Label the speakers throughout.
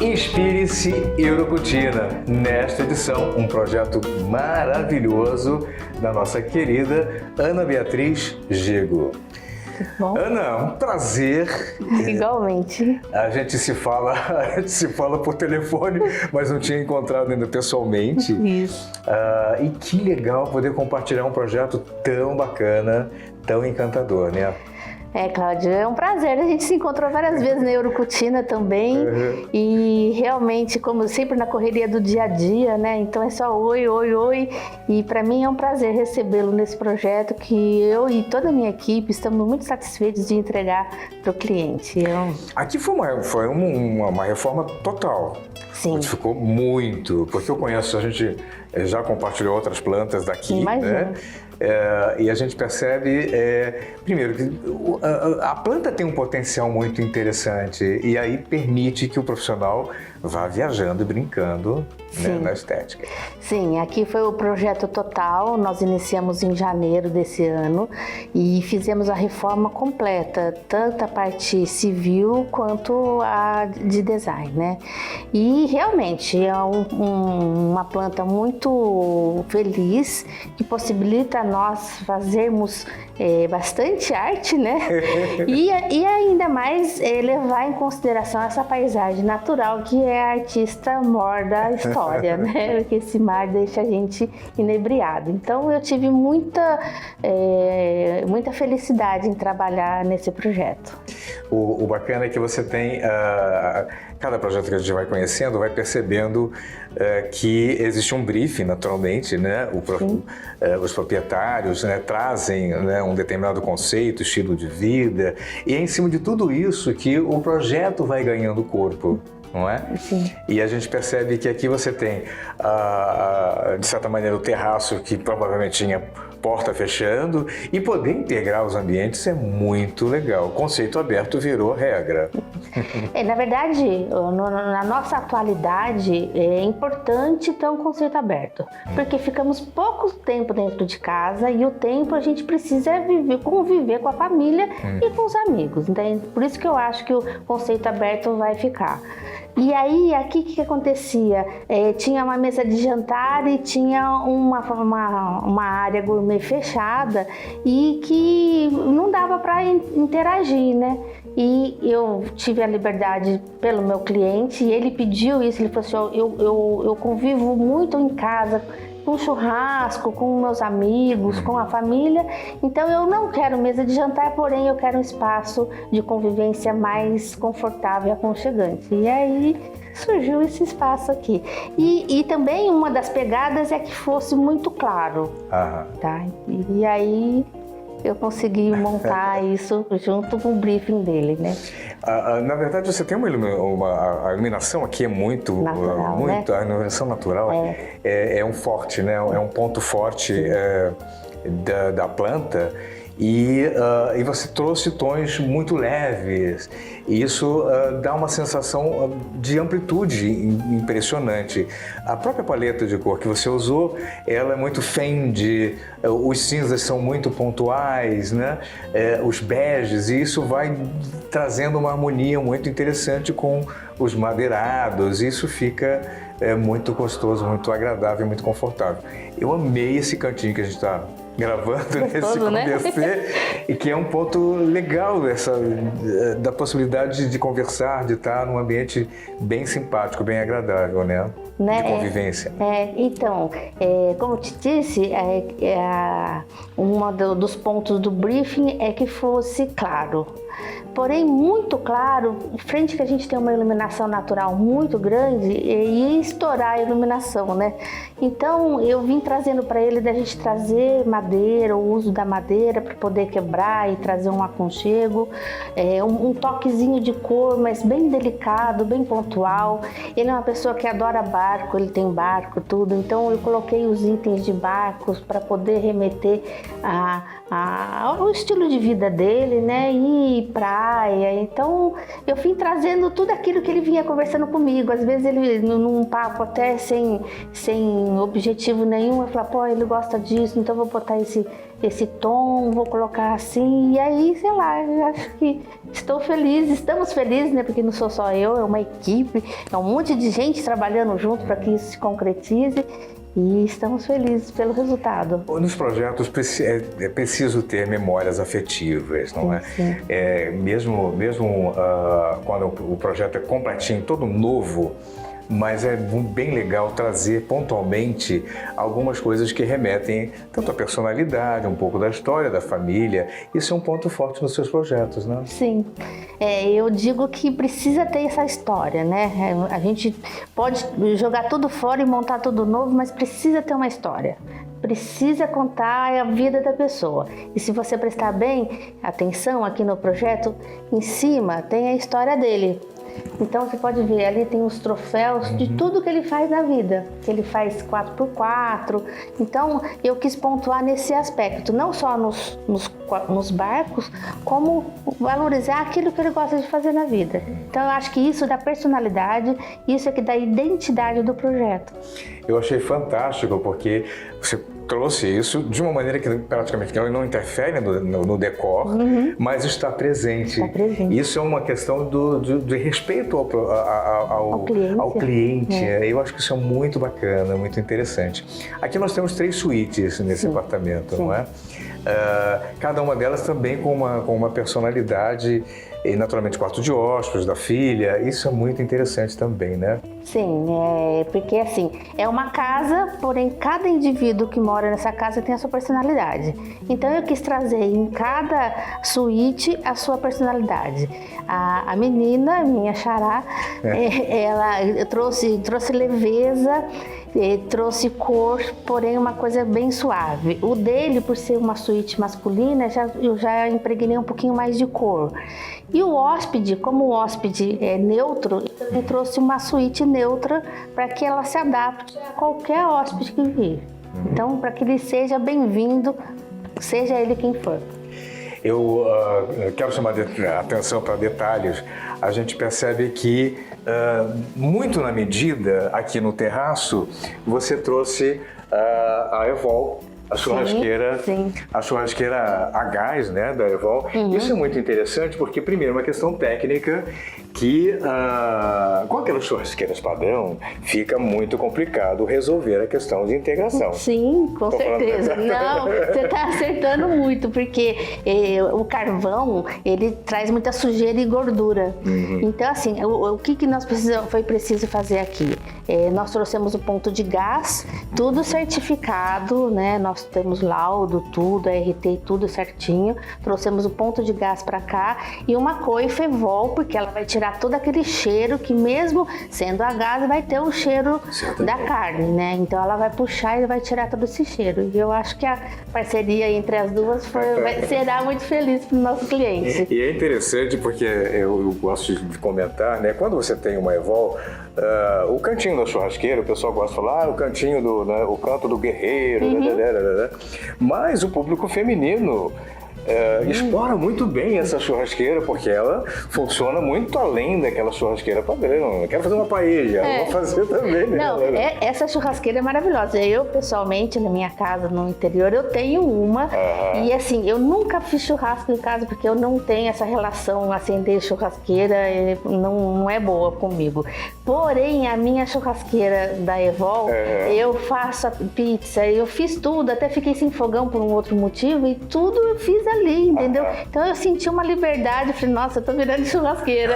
Speaker 1: Inspire-se Eurocutina. Nesta edição, um projeto maravilhoso da nossa querida Ana Beatriz Gego.
Speaker 2: Bom.
Speaker 1: Ana, um prazer.
Speaker 2: Igualmente.
Speaker 1: A gente se fala por telefone, mas não tinha encontrado ainda pessoalmente.
Speaker 2: Isso.
Speaker 1: E que legal poder compartilhar um projeto tão bacana, tão encantador, né?
Speaker 2: Cláudio, é um prazer. A gente se encontrou várias vezes na Eurocutina também. E realmente, como sempre, na correria do dia a dia, né? Então é só oi, oi, oi. E para mim é um prazer recebê-lo nesse projeto que eu e toda a minha equipe estamos muito satisfeitos de entregar para o cliente.
Speaker 1: Aqui foi uma reforma total.
Speaker 2: Sim.
Speaker 1: Modificou muito, porque eu conheço, a gente já compartilhou outras plantas daqui, né? E a gente percebe, primeiro, que a planta tem um potencial muito interessante e aí permite que o profissional vá viajando e brincando, né, na estética.
Speaker 2: Sim, aqui foi o projeto total, nós iniciamos em janeiro desse ano e fizemos a reforma completa, tanto a parte civil quanto a de design, né? E realmente é uma planta muito feliz que possibilita nós fazermos bastante arte, né? E ainda mais levar em consideração essa paisagem natural que é a artista mor da história, né? Porque esse mar deixa a gente inebriado. Então eu tive muita felicidade em trabalhar nesse projeto.
Speaker 1: O bacana é que você tem, cada projeto que a gente vai conhecendo, vai percebendo que existe um briefing, naturalmente, né? Os proprietários, né, trazem, né, um determinado conceito, estilo de vida, e é em cima de tudo isso que o projeto vai ganhando corpo. Não é?
Speaker 2: Sim.
Speaker 1: E a gente percebe que aqui você tem, de certa maneira, o terraço que provavelmente tinha porta fechando, e poder integrar os ambientes é muito legal. O conceito aberto virou regra.
Speaker 2: Na verdade, na nossa atualidade, é importante ter um conceito aberto, porque ficamos pouco tempo dentro de casa e o tempo a gente precisa conviver com a família e com os amigos. Então, por isso que eu acho que o conceito aberto vai ficar. E aí, aqui o que acontecia? Tinha uma mesa de jantar e tinha uma área gourmet fechada e que não dava para interagir, né? E eu tive a liberdade pelo meu cliente e ele pediu isso, ele falou assim, eu convivo muito em casa, com churrasco, com meus amigos, com a família, então eu não quero mesa de jantar, porém eu quero um espaço de convivência mais confortável e aconchegante. E aí surgiu esse espaço aqui. E também uma das pegadas é que fosse muito claro. Tá? E aí eu consegui montar isso junto com o briefing dele, né?
Speaker 1: Na verdade, você tem a iluminação aqui é muito
Speaker 2: natural, né?
Speaker 1: A iluminação natural é um forte, né? É um ponto forte da planta. E você trouxe tons muito leves, e isso dá uma sensação de amplitude impressionante. A própria paleta de cor que você usou, ela é muito Fendi, os cinzas são muito pontuais, né? Os beges, e isso vai trazendo uma harmonia muito interessante com os madeirados, e isso fica muito gostoso, muito agradável, muito confortável. Eu amei esse cantinho que a gente está gravando nesse conversar, e que é um ponto legal da possibilidade de conversar, de estar num ambiente bem simpático, bem agradável, né? De convivência.
Speaker 2: Então, como eu te disse, um dos pontos do briefing é que fosse claro. Porém, muito claro, frente que a gente tem uma iluminação natural muito grande, ia estourar a iluminação, né? Então, eu vim trazendo para ele da gente trazer madeira, o uso da madeira para poder quebrar e trazer um aconchego, um toquezinho de cor, mas bem delicado, bem pontual. Ele é uma pessoa que adora barco, ele tem barco, tudo, então eu coloquei os itens de barcos para poder remeter ao estilo de vida dele, né? E praia. Então eu fui trazendo tudo aquilo que ele vinha conversando comigo. Às vezes ele, num papo até sem objetivo nenhum, eu falava, pô, ele gosta disso, então eu vou botar esse tom, vou colocar assim, e aí, sei lá, eu acho que estou feliz, estamos felizes, né? Porque não sou só eu, é uma equipe, é um monte de gente trabalhando junto para que isso se concretize. E estamos felizes pelo resultado.
Speaker 1: Nos projetos é preciso ter memórias afetivas, não é?
Speaker 2: Sim.
Speaker 1: Mesmo quando o projeto é completinho, todo novo, mas é bem legal trazer pontualmente algumas coisas que remetem tanto à personalidade, um pouco da história da família. Isso é um ponto forte nos seus projetos, né?
Speaker 2: Sim. Eu digo que precisa ter essa história, né? A gente pode jogar tudo fora e montar tudo novo, mas precisa ter uma história. Precisa contar a vida da pessoa. E se você prestar bem atenção aqui no projeto, em cima tem a história dele. Então você pode ver, ali tem os troféus de tudo que ele faz na vida, que ele faz 4x4. Então eu quis pontuar nesse aspecto, não só nos barcos, como valorizar aquilo que ele gosta de fazer na vida. Então eu acho que isso dá personalidade, isso é que dá identidade do projeto.
Speaker 1: Eu achei fantástico porque você trouxe isso de uma maneira que praticamente não interfere no decor, mas está presente.
Speaker 2: Está presente.
Speaker 1: Isso é uma questão de respeito ao cliente. Eu acho que isso é muito bacana, muito interessante. Aqui nós temos 3 suítes nesse apartamento, não é? Cada uma delas também com uma personalidade, e naturalmente quarto de hóspedes, da filha. Isso é muito interessante também, né?
Speaker 2: Sim, porque assim, é uma casa, porém cada indivíduo que mora nessa casa tem a sua personalidade. Então eu quis trazer em cada suíte a sua personalidade. A menina, minha xará, ela trouxe leveza, trouxe cor, porém uma coisa bem suave. O dele, por ser uma suíte masculina, eu já impregnei um pouquinho mais de cor. E o hóspede, como o hóspede é neutro, ele trouxe uma suíte neutra para que ela se adapte a qualquer hóspede que vir. Então, para que ele seja bem-vindo, seja ele quem for.
Speaker 1: Eu quero chamar a atenção para detalhes. A gente percebe que, muito na medida, aqui no terraço, você trouxe a Evol, a churrasqueira,
Speaker 2: sim.
Speaker 1: A churrasqueira a gás, né, da Evol. Isso é muito interessante porque, primeiro, uma questão técnica que com aquelas churrasqueiras padrão fica muito complicado resolver a questão de integração.
Speaker 2: Sim, com certeza. Não, você está acertando muito, porque o carvão, ele traz muita sujeira e gordura. Então, assim, o que nós foi preciso fazer aqui? Nós trouxemos o ponto de gás, tudo certificado, né? Nós temos laudo, tudo, RT, tudo certinho. Trouxemos o ponto de gás para cá e uma coifa Evol, porque ela vai tirar todo aquele cheiro que, mesmo sendo a gás, vai ter o cheiro da carne, né? Então ela vai puxar e vai tirar todo esse cheiro. E eu acho que a parceria entre as duas será muito feliz para o nosso cliente.
Speaker 1: E é interessante porque eu gosto de comentar, né? Quando você tem uma Evol, o cantinho da churrasqueira, o pessoal gosta de falar, o cantinho o canto do guerreiro, mas o público feminino explora muito bem essa churrasqueira, porque ela funciona muito além daquela churrasqueira padrão. Eu quero fazer uma paella, vou fazer também.
Speaker 2: Não, essa churrasqueira é maravilhosa. Eu, pessoalmente, na minha casa, no interior, eu tenho uma. E assim, eu nunca fiz churrasco em casa, porque eu não tenho essa relação, acender churrasqueira, não é boa comigo. Porém, a minha churrasqueira da Evol, eu faço a pizza, eu fiz tudo, até fiquei sem fogão por um outro motivo, e tudo eu fiz ali, entendeu? Então eu senti uma liberdade, falei, nossa, eu tô virando churrasqueira.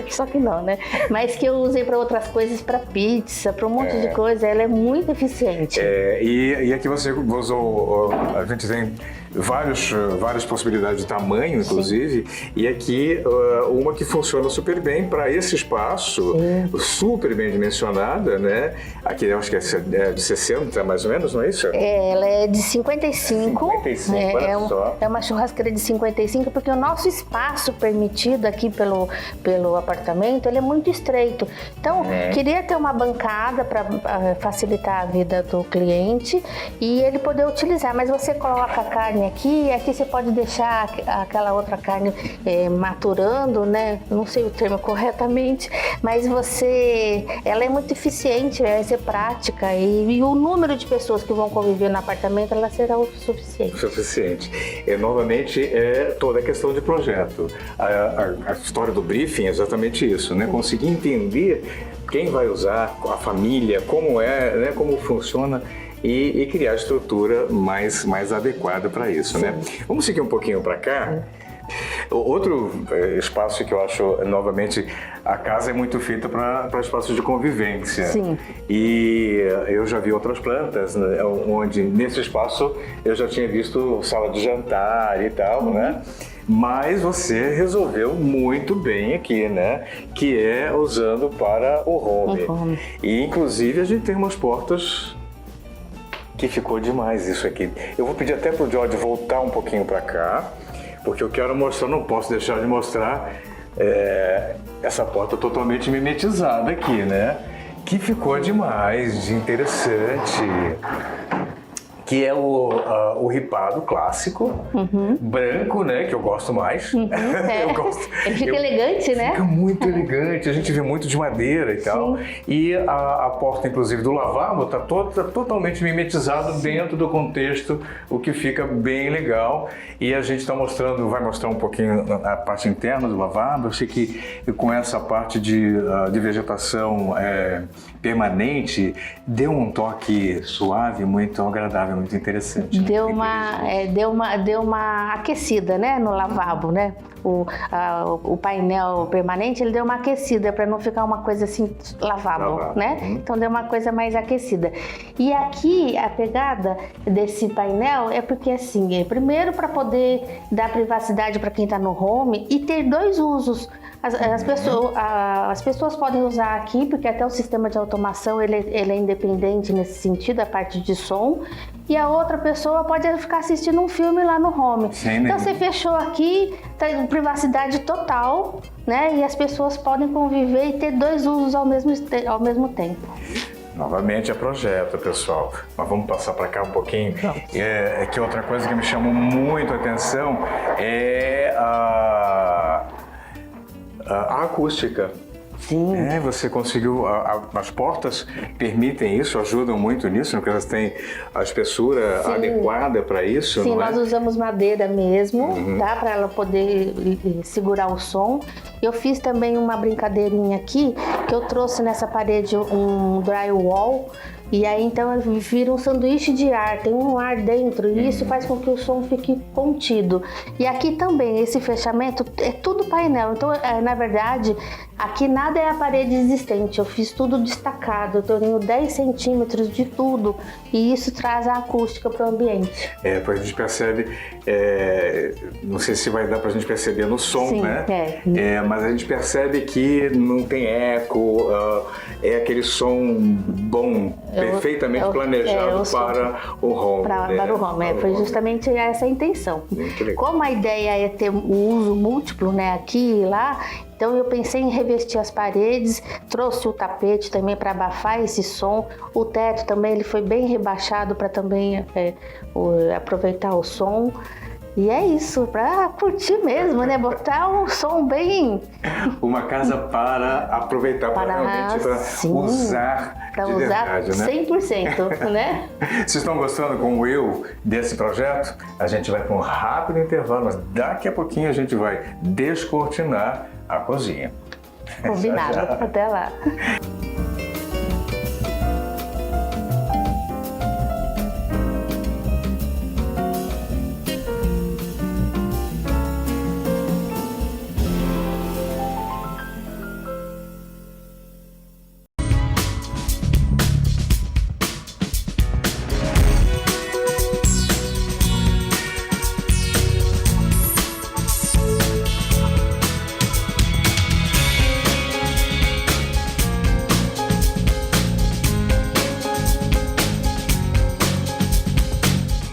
Speaker 2: Só que não, né? Mas que eu usei para outras coisas, para pizza, para um monte de coisa, ela é muito eficiente.
Speaker 1: E aqui você usou, a gente tem várias possibilidades de tamanho, inclusive, e aqui uma que funciona super bem para esse espaço, super bem dimensionada, né? Aqui eu acho que é de 60 mais ou menos, não é isso?
Speaker 2: Ela é de 55.
Speaker 1: 55, olha só.
Speaker 2: É uma churrasqueira de 55, porque o nosso espaço permitido aqui pelo apartamento, ele é muito estreito. Então, queria ter uma bancada para facilitar a vida do cliente e ele poder utilizar, mas você coloca a carne carne aqui você pode deixar aquela outra carne maturando, né? Não sei o termo corretamente, mas ela é muito eficiente, vai ser prática e o número de pessoas que vão conviver no apartamento, ela será o suficiente.
Speaker 1: Suficiente. Novamente, toda a questão de projeto. A história do briefing é exatamente isso, né? Conseguir entender quem vai usar, a família, como né? Como funciona e criar a estrutura mais adequada para isso, né? Vamos seguir um pouquinho para cá. Outro espaço que eu acho, novamente, a casa é muito feita para espaços de convivência.
Speaker 2: Sim.
Speaker 1: E eu já vi outras plantas, né, onde nesse espaço eu já tinha visto sala de jantar e tal, né? Mas você resolveu muito bem aqui, né? Que é usando para o home. E inclusive a gente tem umas portas que ficou demais isso aqui. Eu vou pedir até pro George voltar um pouquinho para cá, porque eu quero mostrar, não posso deixar de mostrar essa porta totalmente mimetizada aqui, né? Que ficou demais, de interessante. Que é o ripado clássico, branco, né? Que eu gosto mais. Eu gosto.
Speaker 2: Ele fica elegante, né?
Speaker 1: Fica muito elegante, a gente vê muito de madeira e tal. E a porta, inclusive, do lavabo está totalmente mimetizado dentro do contexto, o que fica bem legal. E a gente vai mostrar um pouquinho a parte interna do lavabo. Eu achei que com essa parte de vegetação permanente, deu um toque suave, muito agradável, muito interessante.
Speaker 2: Deu uma aquecida, né, no lavabo, né? O painel permanente, ele deu uma aquecida para não ficar uma coisa assim lavabo, né? Então deu uma coisa mais aquecida. E aqui a pegada desse painel é porque assim, primeiro para poder dar privacidade para quem está no home e ter dois usos. As pessoas podem usar aqui, porque até o sistema de automação ele é independente nesse sentido, a parte de som, e a outra pessoa pode ficar assistindo um filme lá no home. Então você fechou aqui, tem privacidade total, né? E as pessoas podem conviver e ter dois usos ao mesmo tempo.
Speaker 1: Novamente é projeto, pessoal. Mas vamos passar para cá um pouquinho. Que outra coisa que me chamou muito a atenção é a acústica.
Speaker 2: Sim.
Speaker 1: Você conseguiu, as portas permitem isso, ajudam muito nisso, porque elas têm a espessura adequada para isso,
Speaker 2: Sim,
Speaker 1: não é?
Speaker 2: nós usamos madeira mesmo, tá? Para ela poder segurar o som. Eu fiz também uma brincadeirinha aqui, que eu trouxe nessa parede um drywall, e aí então vira um sanduíche de ar, tem um ar dentro, e isso faz com que o som fique contido. E aqui também, esse fechamento é tudo painel, então na verdade aqui nada é a parede existente, eu fiz tudo destacado, eu tenho 10 centímetros de tudo, e isso traz a acústica para o ambiente.
Speaker 1: Pois a gente percebe, não sei se vai dar para a gente perceber no som,
Speaker 2: sim,
Speaker 1: né? Mas a gente percebe que não tem eco, é aquele som bom, perfeitamente planejado para o home.
Speaker 2: Para o home, foi justamente essa a intenção. Como a ideia é ter um uso múltiplo, né, aqui e lá, então eu pensei em revestir as paredes, trouxe o tapete também para abafar esse som, o teto também ele foi bem rebaixado para também aproveitar o som. E é isso, para curtir mesmo, né? Botar um som bem...
Speaker 1: Uma casa para aproveitar, para realmente usar
Speaker 2: para
Speaker 1: de
Speaker 2: usar
Speaker 1: verdade, né?
Speaker 2: 100%, né?
Speaker 1: Vocês estão gostando como eu desse projeto? A gente vai para um rápido intervalo, mas daqui a pouquinho a gente vai descortinar a cozinha.
Speaker 2: Combinado, até lá.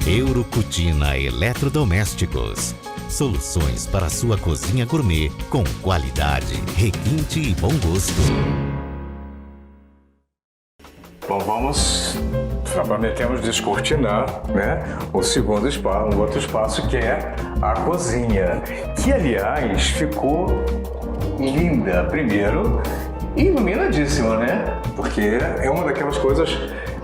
Speaker 3: Eurocutina Eletrodomésticos. Soluções para sua cozinha gourmet com qualidade, requinte e bom gosto.
Speaker 1: Bom, vamos nós prometemos descortinar, né, o segundo espaço, um outro espaço que é a cozinha, que aliás ficou linda, primeiro, e iluminadíssima, né? Porque é uma daquelas coisas,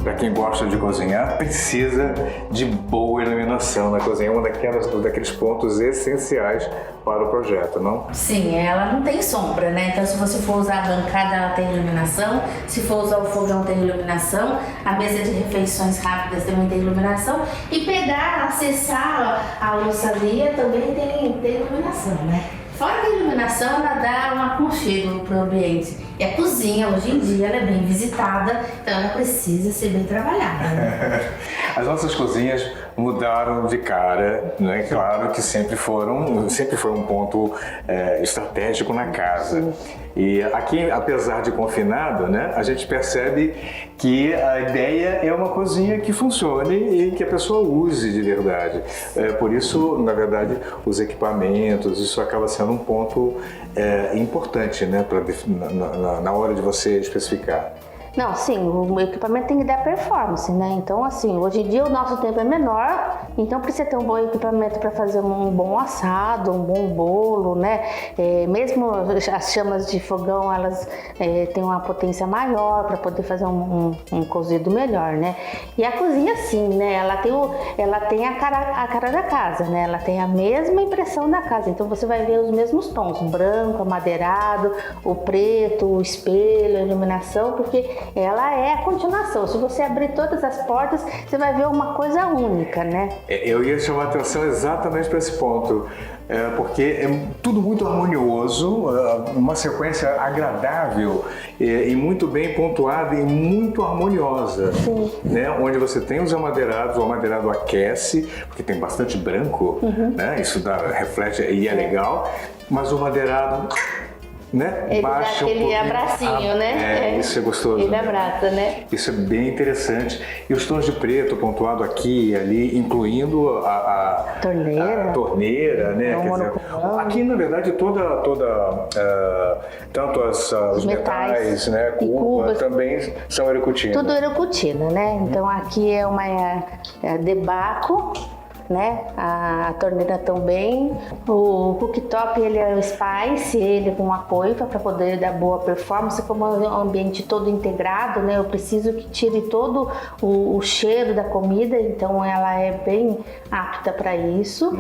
Speaker 1: para quem gosta de cozinhar, precisa de boa iluminação na cozinha, é uma daqueles pontos essenciais para o projeto, não?
Speaker 2: Sim, ela não tem sombra, né? Então, se você for usar a bancada, ela tem iluminação. Se for usar o fogão, tem iluminação. A mesa de refeições rápidas também tem iluminação. E pegar, acessar a louçaria também tem iluminação, né? Fora que a iluminação, ela dá um aconchego para o ambiente. E a cozinha, hoje em dia, ela é bem visitada, então ela precisa ser bem trabalhada, né?
Speaker 1: As nossas cozinhas mudaram de cara, né? Claro que sempre foi um ponto estratégico na casa. E aqui, apesar de confinado, né, a gente percebe que a ideia é uma cozinha que funcione e que a pessoa use de verdade. Por isso, na verdade, os equipamentos, isso acaba sendo um ponto importante, né, na hora de você especificar.
Speaker 2: Não, sim, o equipamento tem que dar performance, né? Então, assim, hoje em dia o nosso tempo é menor, então precisa ter um bom equipamento para fazer um bom assado, um bom bolo, né? Mesmo as chamas de fogão, elas têm uma potência maior para poder fazer um cozido melhor, né? E a cozinha, sim, né? Ela tem a cara da casa, né? Ela tem a mesma impressão da casa, então você vai ver os mesmos tons, branco, amadeirado, o preto, o espelho, a iluminação, porque ela é a continuação. Se você abrir todas as portas, você vai ver uma coisa única, né?
Speaker 1: Eu ia chamar a atenção exatamente para esse ponto, porque é tudo muito harmonioso, uma sequência agradável e muito bem pontuada e muito harmoniosa.
Speaker 2: Sim.
Speaker 1: Né? Onde você tem os amadeirados, o amadeirado aquece, porque tem bastante branco, né? Isso reflete e é legal, mas o madeirado, né?
Speaker 2: Ele
Speaker 1: baixa
Speaker 2: dá aquele abracinho, né?
Speaker 1: Isso é gostoso.
Speaker 2: Ele
Speaker 1: né?
Speaker 2: abraça, né?
Speaker 1: Isso é bem interessante. E os tons de preto pontuado aqui e ali, incluindo a torneira, né? Quer dizer, aqui, na verdade, tanto os metais, né? Cuba, também são erucutina.
Speaker 2: Tudo erucutina, né? Então aqui é uma debaco, né? A torneira também. O cooktop, ele é o spice, ele com uma coifa para poder dar boa performance. Como é um ambiente todo integrado, né? Eu preciso que tire todo o cheiro da comida, então ela é bem apta para isso.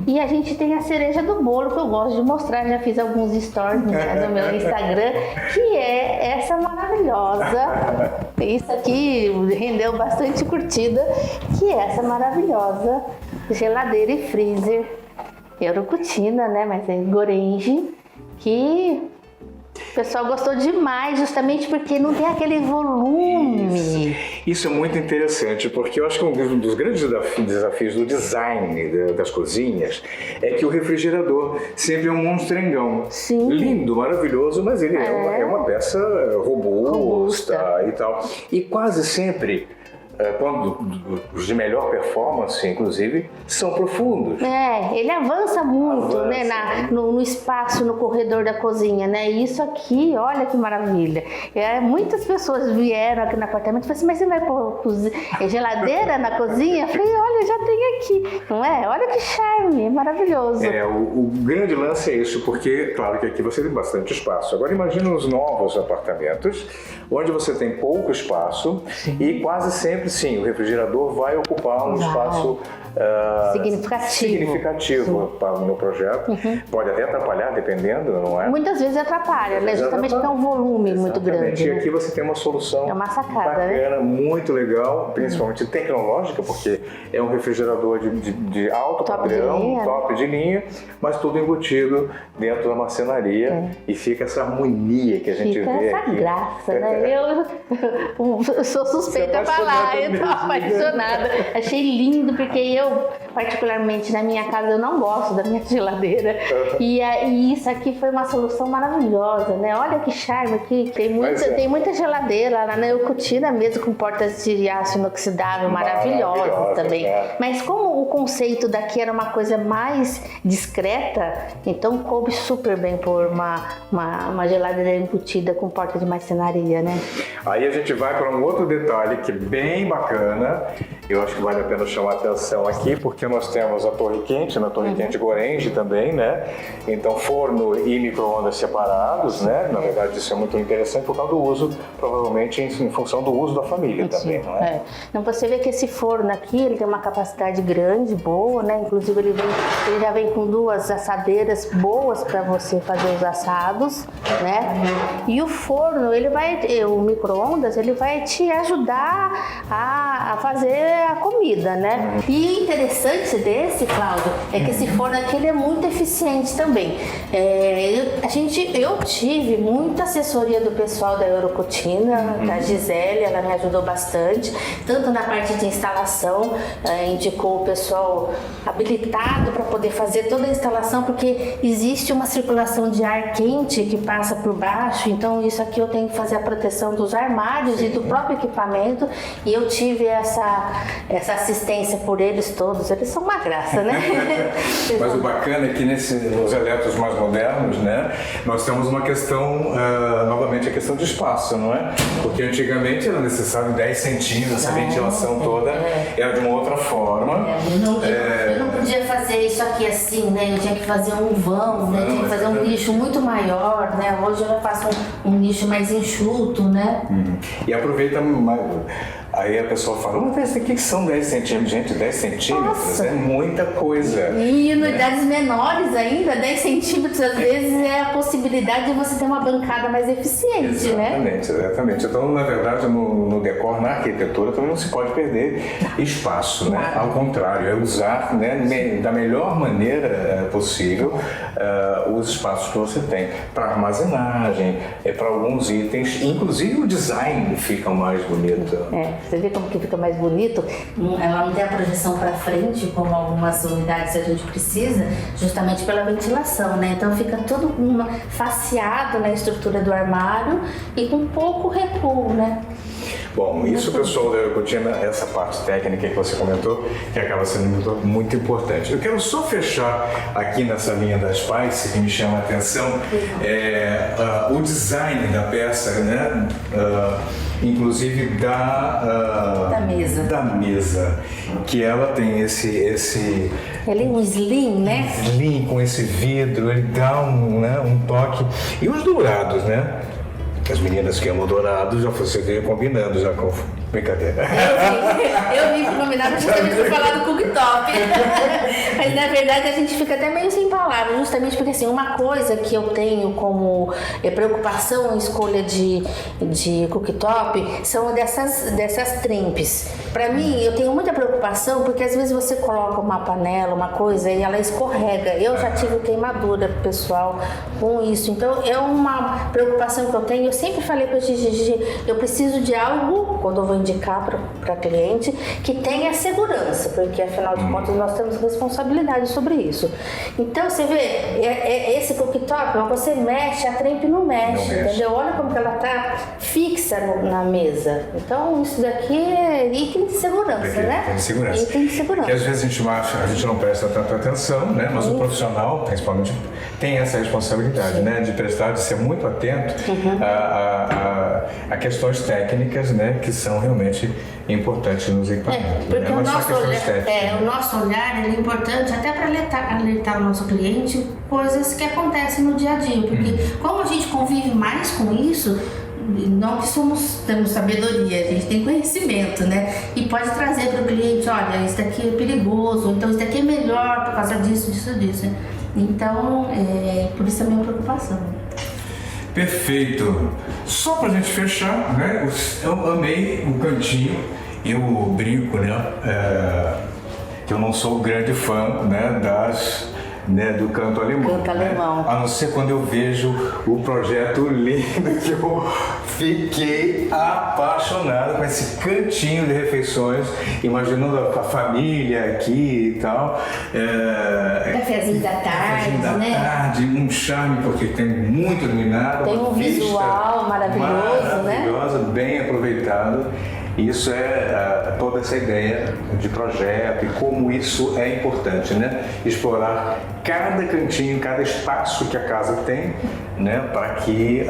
Speaker 2: E a gente tem a cereja do bolo, que eu gosto de mostrar, já fiz alguns stories no meu Instagram, que é essa maravilhosa. Isso aqui rendeu bastante curtida, que é essa maravilhosa geladeira e freezer erucutina, né? Mas é Gorenje, que o pessoal gostou demais, justamente porque não tem aquele volume.
Speaker 1: Isso é muito interessante, porque eu acho que um dos grandes desafios do design das cozinhas é que o refrigerador sempre é um monstrengão.
Speaker 2: Sim.
Speaker 1: Lindo, maravilhoso, mas ele é uma peça robusta e tal. E quase sempre, quando os de melhor performance, inclusive, são profundos.
Speaker 2: Ele avança muito, né, no espaço, no corredor da cozinha, né? E isso aqui, olha que maravilha. Muitas pessoas vieram aqui no apartamento e falaram assim, mas você vai pôr geladeira na cozinha? Eu falei, olha, já tem aqui, não é? Olha que charme, é maravilhoso.
Speaker 1: O grande lance é isso, porque, claro que aqui você tem bastante espaço. Agora imagina os novos apartamentos, onde você tem pouco espaço. Sim. E quase sempre, sim, o refrigerador vai ocupar um espaço significativo para o meu projeto. Pode até atrapalhar, dependendo, não é?
Speaker 2: Muitas vezes atrapalha, né? Justamente porque é um volume muito grande.
Speaker 1: E aqui você tem uma solução bacana, muito legal, principalmente tecnológica, porque é um refrigerador de alto padrão, top de linha, mas tudo embutido dentro da marcenaria e fica essa harmonia que a gente vê
Speaker 2: essa
Speaker 1: aqui.
Speaker 2: Graça, né? Eu sou suspeita a falar, eu tô apaixonada. Achei lindo, porque eu, particularmente na minha casa, eu não gosto da minha geladeira. E isso aqui foi uma solução maravilhosa, né? Olha que charme aqui. Tem muita geladeira lá na Erucutina mesmo, com portas de aço inoxidável, maravilhosa também. Mas como o conceito daqui era uma coisa mais discreta, então coube super bem por uma geladeira embutida com porta de marcenaria, né?
Speaker 1: Aí a gente vai para um outro detalhe que é bem bem bacana. Eu acho que vale a pena chamar a atenção aqui, porque nós temos a torre quente, na torre quente Gorenje também, né? Então, forno e micro-ondas separados, né? Na verdade, isso é muito interessante por causa do uso, provavelmente em função do uso da família também, não é?
Speaker 2: Então, você vê que esse forno aqui, ele tem uma capacidade grande, boa, né? Inclusive, ele já vem com 2 assadeiras boas para você fazer os assados, né? E o forno, o micro-ondas, ele vai te ajudar a fazer a comida, né? E interessante desse, Cláudio, é que esse forno aqui ele é muito eficiente também. Eu tive muita assessoria do pessoal da Eurocutina, da Gisele, ela me ajudou bastante, tanto na parte de instalação, indicou o pessoal habilitado para poder fazer toda a instalação, porque existe uma circulação de ar quente que passa por baixo, então isso aqui eu tenho que fazer a proteção dos armários e do próprio equipamento, e eu tive essa assistência por eles todos. Eles são uma graça, né?
Speaker 1: Mas o bacana é que nos eletros mais modernos, né, nós temos uma questão, novamente a questão de espaço, não é? Porque antigamente era necessário 10 centímetros, essa ventilação toda era de uma outra forma.
Speaker 2: Eu não podia fazer isso aqui assim, né? Eu tinha que fazer um vão, né? Tinha que fazer um nicho muito maior, né? Hoje eu já faço um nicho mais enxuto, né?
Speaker 1: E aproveita mais. Aí a pessoa fala, mas o que são 10 centímetros? Gente, 10 centímetros
Speaker 2: Nossa.
Speaker 1: é muita coisa.
Speaker 2: E em unidades menores ainda, 10 centímetros às vezes é a possibilidade de você ter uma bancada mais eficiente, né?
Speaker 1: Exatamente. Então, na verdade, no decor, na arquitetura, também não se pode perder espaço, né? Ao contrário, é usar, né, da melhor maneira possível os espaços que você tem para armazenagem, para alguns itens, inclusive o design fica mais bonito.
Speaker 2: Você vê como que fica mais bonito? Ela não tem a projeção para frente, como algumas unidades a gente precisa, justamente pela ventilação, né? Então fica tudo faceado na estrutura do armário e com pouco recuo, né?
Speaker 1: Bom, isso, pessoal da Eurocutina, essa parte técnica que você comentou, que acaba sendo muito importante. Eu quero só fechar aqui nessa linha da Spice, que me chama a atenção, o design da peça, né? Inclusive da mesa, que ela tem esse
Speaker 2: Ele é um slim, né?
Speaker 1: Slim com esse vidro, ele dá um toque. E os dourados, né? As meninas que amam dourado, já você veio combinando já com brincadeira.
Speaker 2: Eu vim combinado justamente por falar do cooktop. Mas na verdade a gente fica até meio sem palavras, justamente porque assim, uma coisa que eu tenho como preocupação em escolha de cooktop são dessas trimpes. Pra mim, eu tenho muita preocupação porque às vezes você coloca uma panela, uma coisa e ela escorrega. Eu já tive queimadura, pessoal, com isso. Então é uma preocupação que eu tenho. Eu sempre falei pra Gigi, eu preciso de algo, quando eu vou indicar para cliente, que tenha segurança, porque afinal de contas nós temos responsabilidade sobre isso. Então você vê, esse cooktop, você mexe, a trempe não mexe, entendeu? Olha como que ela tá fixa na mesa. Então isso daqui é item de segurança, né?
Speaker 1: Item de segurança.
Speaker 2: Item de segurança.
Speaker 1: Que às vezes a gente não presta tanta atenção, né? Mas o profissional, principalmente, tem essa responsabilidade, né? De prestar, de ser muito atento a questões técnicas, né? Que são realmente importantes nos equipamentos.
Speaker 2: Porque
Speaker 1: né?
Speaker 2: o nosso olhar é importante até para alertar o nosso cliente coisas que acontecem no dia a dia. Porque como a gente convive mais com isso, não que temos sabedoria, a gente tem conhecimento, né? E pode trazer para o cliente, olha, isso daqui é perigoso, então isso daqui é melhor por causa disso. Então, por isso é a minha preocupação.
Speaker 1: Perfeito. Só pra gente fechar, né? Eu amei o cantinho. Eu brinco, né? Que eu não sou grande fã, né? Do canto alemão.
Speaker 2: Canto alemão.
Speaker 1: A não ser quando eu vejo o projeto lindo, que eu fiquei apaixonado com esse cantinho de refeições, imaginando a família aqui e tal.
Speaker 2: Cafezinho da tarde,
Speaker 1: tarde, um charme, porque tem muito iluminado.
Speaker 2: Tem um visual maravilhoso,
Speaker 1: maravilhosa, bem aproveitado. Isso toda essa ideia de projeto e como isso é importante, né? Explorar cada cantinho, cada espaço que a casa tem, né, para que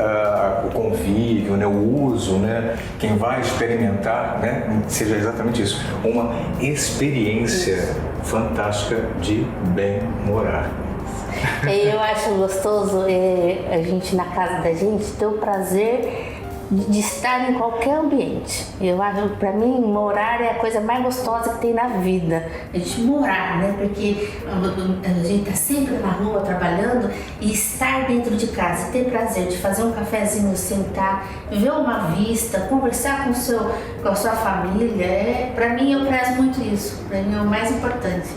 Speaker 1: o convívio, né, o uso, né, quem vai experimentar, né, seja exatamente isso, uma experiência fantástica de bem morar.
Speaker 2: Eu acho gostoso a gente, na casa da gente, ter o prazer de estar em qualquer ambiente. Eu acho, para mim, morar é a coisa mais gostosa que tem na vida. A gente morar, né? Porque a gente tá sempre na rua trabalhando, e estar dentro de casa, ter prazer de fazer um cafezinho, sentar, ver uma vista, conversar com a sua família, para mim eu prezo muito isso. Para mim é o mais importante.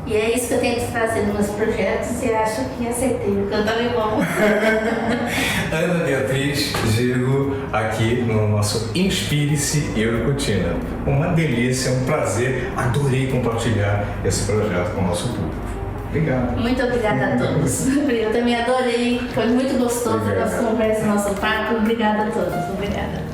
Speaker 2: E é isso que eu tenho que trazer nos meus projetos, e acho que acertei, o canto é bom.
Speaker 1: Ana Beatriz Girgo, aqui no nosso Inspire-se Eurocutina. Uma delícia, um prazer, adorei compartilhar esse projeto com o nosso público. Obrigado.
Speaker 2: Muito obrigada a todos. Eu também adorei, foi muito gostoso a nossa conversa, nosso papo. Obrigada a todos. Obrigada.